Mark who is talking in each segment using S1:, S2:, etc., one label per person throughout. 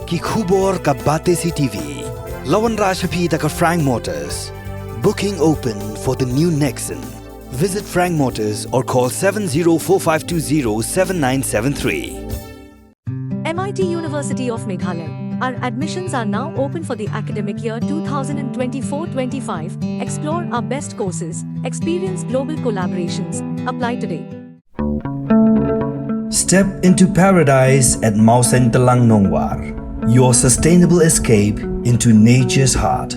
S1: Ki khubor ka Bate CTV. Lawan Rashapi taka Frank Motors. Booking open for the new Nexon. Visit Frank Motors or call 7045207973.
S2: MIT University of Meghalaya. Our admissions are now open for the academic year 2024-25. Explore our best courses, experience global collaborations. Apply today.
S1: Step into paradise at Mausen Telang Nongwar. Your sustainable escape into nature's heart.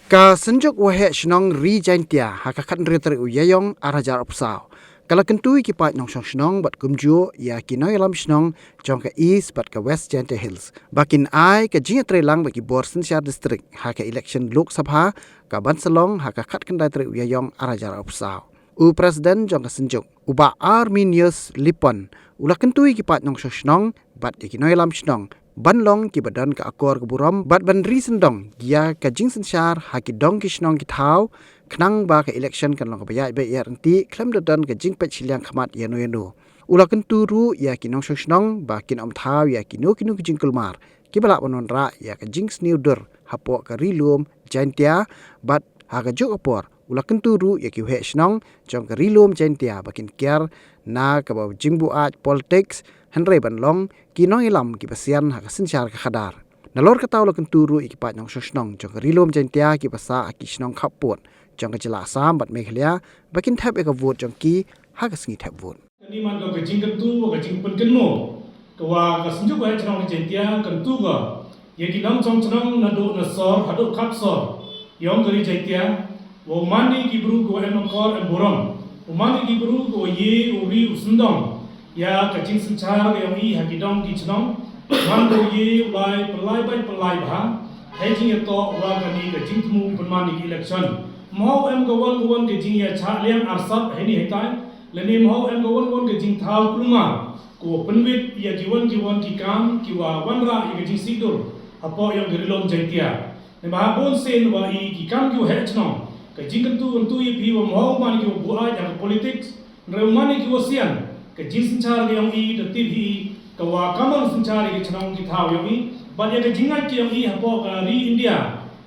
S3: Ka senjuk wahe shnong ri jaintia hakakan ritri uyayong arajar opsau. Kala kentui ki pat nong shnong bat kumju ya ki noi lam shnong jong ka east bat ka west jaintia hills. Bakin ai ka jinga trelang baki Borsen Shah district haka election Lok Sabha ka Bansalong haka kat kendai tri uyayong arajar opsau. U presiden jong ka senjuk uba Arminius Lipon ula kentui ki pat nong shnong bat ki noi lam shnong Banlong ki badan ka akor keburam bat ban reason dong gia ka jingsen syar haki dong ki shnong ki thau knang ba ka election kan long ka bayai be yer anti klem dan ka jing pet siliang khamat yano yano ula kan turu ya ki nong shnong ba kin om thau ya ki no ki jing kulmar ki bala banon ra ya ka jing sneuder hapo ka rilum jaintia bat ha ka jok apor ula kan turu ya ki he shnong jong ka rilum jaintia bakin kiar na ka ba jingbu at politics Henry Banlong kinong ilam ki pasian ha kasinsyar ka khadar. Nalor ka tawlo kan turu ikipat ng sosnong jong ka rilom jantia ki pasa aki snong khapot jong ka jela Assam bat Meghalaya bakin thap ka vote jong ki ha ka singi thap vote.
S4: Ni man ka jing kan tu ka jing pen kan mo ka wa ka sinju ka chnong jantia kan tu ka ye ki nong chong chnong na do na sor hadu khap sor yong ka ri jantia wo mani ki bru ko en kor en borom wo mani ki bru ko ye uri usundong ya ka jing senchar yang i hakidong ki chnong man ko ye ulai pelai ba hai jing to wa ka ni ka jing tmu penman ni election mo em ko won ke jing ya cha liang arsat hai ni hetai le ni mo em ko won ke jing thau kluma ko penwit ya ki won ki kam ki wa wan ra i ka jing sidur apo yang gerilom jaitia ne ba bon sen wa i ki kam ki he chnong ka jing kan tu ye pi wa mo man ki bu ai ya politics re man ki wasian ka jing senchar yang i de tv ka wa kamal senchar ki chnong ki thau yang i ba ya ka jingai ki yang i hapo ka ri India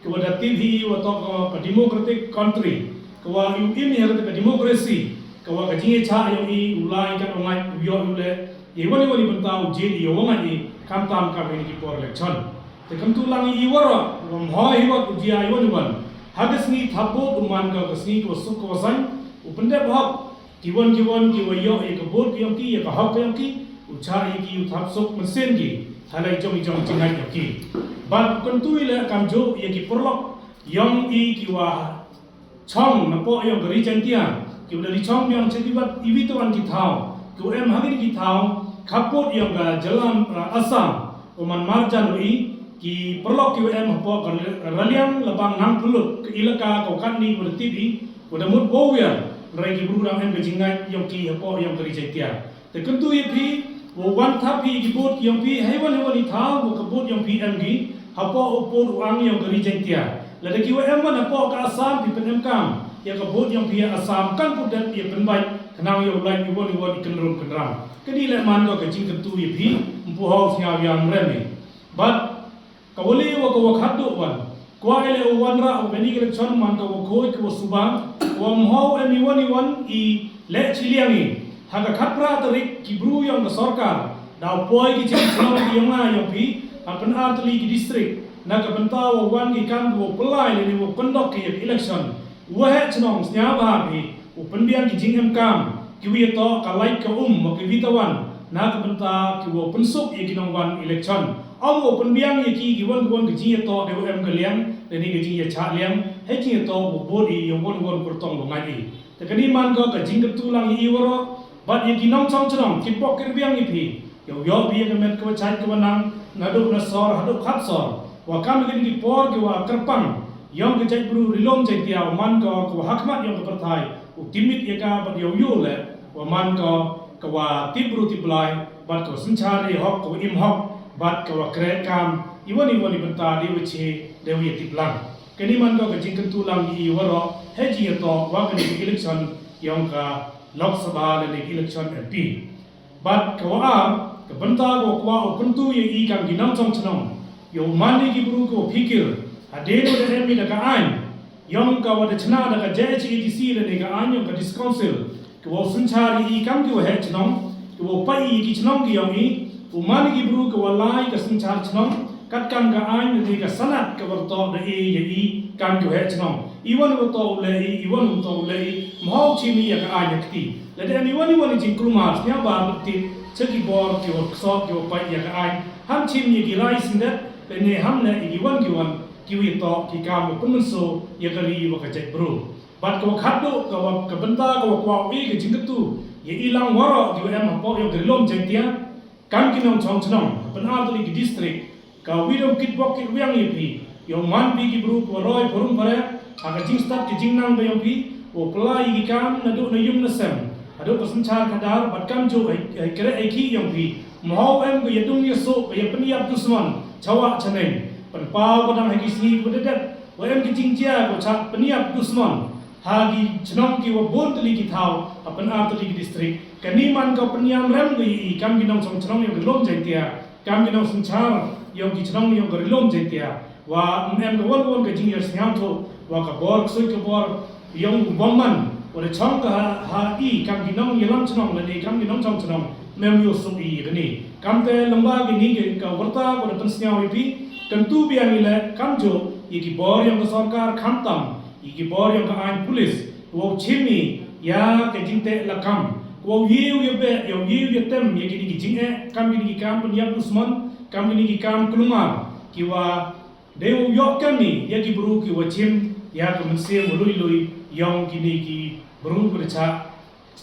S4: ka wa de tv wa to ka democratic country ka wa u in ya ka democracy ka wa ka jingai cha yang i ulai ka ongai yo ule ye wani bantau je di yo ngai kam tam ka ni ki por election te kam tu lang i wara rom hoi wa ku ji ai wani wan hagas ni thapo uman ka sni ko suk ko san upende bahak kiwan ki wa yo e ka bot ki ki ya ka hak ki ucha e ki uthap sok mesin ki thalai jong jingai ki bat kan tu ile kam jo ye ki porlok yong i ki wa chong na po yong gari jantia ki wa ri chong yong cheti bat iwi to an ki thau ki em hagin ki thau khapot yong ga jalan Assam oman marjan ri ki porlok ki em po raliang labang nang pulut ke ilaka ko kan ni berti bi udah mut bowya Rai buru ram em kejingai yang ki hapo yang keri jaitia. Te kentu ye pi wo wan thapi ki bot yang pi hewan ni thau wo kebot yang pi em gi hapo upor uang yang keri jaitia. La de ki wa em wan hapo ka Assam pi penem kam ya kebot yang pi Assam kan pudat ye penbai kenang ye ulai ni won ikenrum kenram. Keni le man ko kejing kentu ye pi mpu ho sia yang remi. But kawali wo ko khatu wan kwa ele wan ra o beni ke chon man ko ko ko subang wam ho emi wan i le chiliangi haga khapra tarik ki bru yang sarkar dau poi ki chim chno ki yonga yang pi apan artli ki district na ka banta wo wan ki kan wo pelai ni wo kondok ki election wo he chno snya ba bi u penbian ki jing em kam ki wi to ka lai ka mo ki vitawan na ka banta ki wo pensuk ye ki nong wan election aw wo penbian ye ki wan ki jing to de em ka liang de ni ki jing ye cha liang he jing to wo bodi yang won kurtong bo ngai te kani man ko ka jing tu lang i woro bat ye ki nong chong chong ki pok ker biang i pi yo bi ka met ko chai ko nang na do na sor hadu khat sor wa kam ki por ki wa kerpang yong ke chai bru rilom chai tia man ko hakmat yong ka perthai u timit ye ka bat yo le wa man ko wa tibru tiblai bat ko sinchari hok ko im hok bat ko wa kre kam iwani banta di wichi dewi tiplang keni man ko jing kan tulang i waro he ji to wa kan election yang ka Lok Sabha le election MP but kawa ka banta ko kwa opentu ye I kam ginam chong chnong yo mani ki buru ko fikir ade no de mi da ka an yang ka wa de chna da ka JHETC le ka an yang ka dis council ko sunchari I kam ki wa he chnong ko pai ki chnong ki yang I umani ki buru ko lai ka sunchar chnong kat kam ka an de ka sanat ka war to de ye I kam ki he chnong iwan ko to le mau chi mi ya ka an yakti le de mi wani jing krumar nya ba ti cheki bor ki wa so ki wa pai ya ka an ham chi mi ki rai sin de le ne ham ne iwan ki wi to ki kam ko pun so ya ka ri wa ka jek bro bat ko khaddo ka banta ko kwa wi ki jing tu ye ilang waro ki em po yo ki lom jeng tia kam ki nong chong chnong pan ar ki district ka wi dom kit bok ki wiang ye pi yo man pi ki bro ko roi phorum pare aga jing start ki jing nang ba yo pi o plai ki kam na do na yum na sem ado ko sanchar kadar bat kam jo ai kre ai ki yo pi mau em ko ye dung ye so ye peniap dusman chawa chaneng pan pa ko dang hai ki si ko de wa em ki jing chia ko cha peniap dusman hagi chnong ki wa bon tli ki thau apan ar tli ki district kani man ko peniam rem ko I kam ki nong chnong yo lom jai tia kam ki nong sanchar yo ki chnong yo ko lom jai tia wa em ko won ka jing yer snyam tho wa ka bor soi ka bor yong bomman wa de chong ka ha I kam ki nong yelam chnong le kam ki nong chnong mem yo so I gani kam te lamba ki ni ke ka warta ko de pensnyao pi tentu biang ile kam jo I ki bor yang ka sarkar khamtam I ki bor yang ka ain police wo chimi ya ke jingte la kam wo yiu ye be yo yiu ye tem ye ki jing kam ki kam pun ya usman kam ki kam klumar ki wa deu yo kam ni ye ki buru ki wa chim ya ka mense lui yang kini ki buru bercha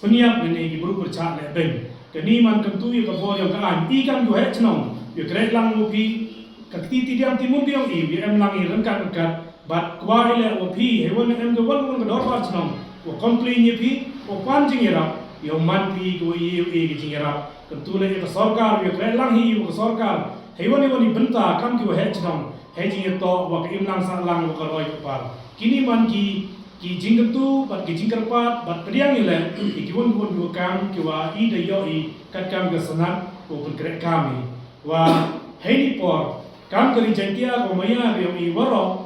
S4: peniap ni ki buru bercha le ben kani man kam tu ye ka bor yang ka an I kam jo he chnong ye kre lang wo pi ka ti diam timun biang I ye em lang I ran ka but kwa ile wo pi he won em ka won ka dor par chnong wo complain ye pi wo pan jing ye ra yo man pi ko ye ki jing ye ra kam tu le ka sarkar ye kre lang hi wo sarkar he woni banta kam ki wo he chnong he jing ye to wa ka im lang sa lang wo ka roi ka par kini man ki jing tu bat ki jing karpat bat priang ile ki won wo kam ki wa I de yo I kat kam ka sanat ko pun kre kam wa he ni por kam kari jantia ko maya yo I waro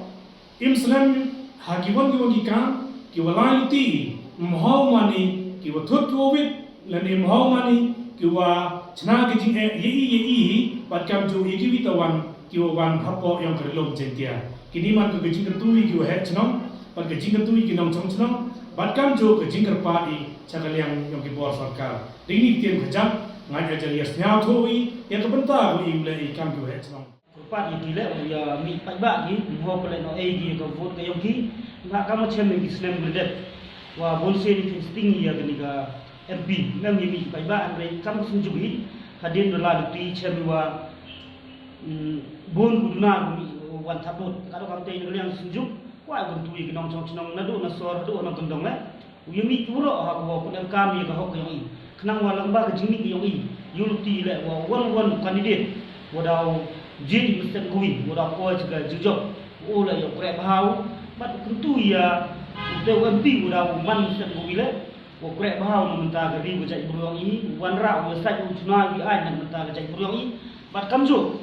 S4: Islam hagiwan ki kam ki wala luti mohau mani ki wa thut covid lani mohau mani ki wa chna ki jing ye bat kam jo ki witawan ki wa wan hapo yang kerlom jentia kini man ko jing tu ki wa he chnong bat ki jing tu ki nong chong chnong bat kam jo ki jing karpa I chakal yang ki bor sarkar dini tiem khajak ngai ajal yas nyao thui ya ka banta ko I le kam ki wa he chnong
S5: Pat ini le ya mi pai ba gi ho pele no e gi ko vote ka yogi nga ka mo chem gi snem bredet wa bon se ni sting ya ga ni ga FB ngam mi pai ba an re kam sun jubi hadin do la ti chem wa bon buduna mi wan thapot ka do kam te ni yang sun jub wa gun tu gi nong chong chnong na do na sor do na tong le yu mi puro ha ko ko dan kam mi ga ho ko yogi khnang wa lang ba ga jing mi yogi yu ti le wa won candidate wa daw jin mesti kuwi udah ko juga jujur ulah yo kre bahau bat tentu ya de wambi udah man mesti kuwi le ko kre bahau no menta gari go jai burong I wan ra go sai uchna wi ai nan menta ga jai burong I bat kamjo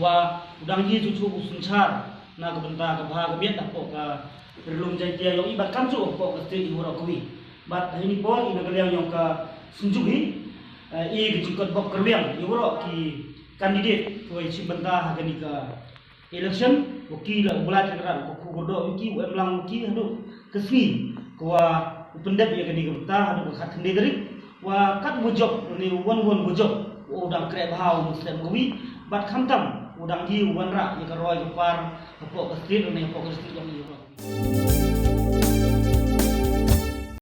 S5: wa udang ji cucu usunchar na ko menta ga bha ga miet da ko ka perlum jai dia yo I bat kamjo ko ka ste I ura kuwi bat ini pon ina ga yang ka sunjugi I ga jikot bok kerliang I ura ki candidate ko isi benda hagani ka election wakil bulat negara ko kugodo ki em lang ki hadu kesni ko pendep ya gani ka hadu ka khande dari wa kat bojok ni won bojok udang kre bahau muslim gowi bat khamtam udang gi wan ra ya ka roi ka par ko ka street ni ko ka street yang ni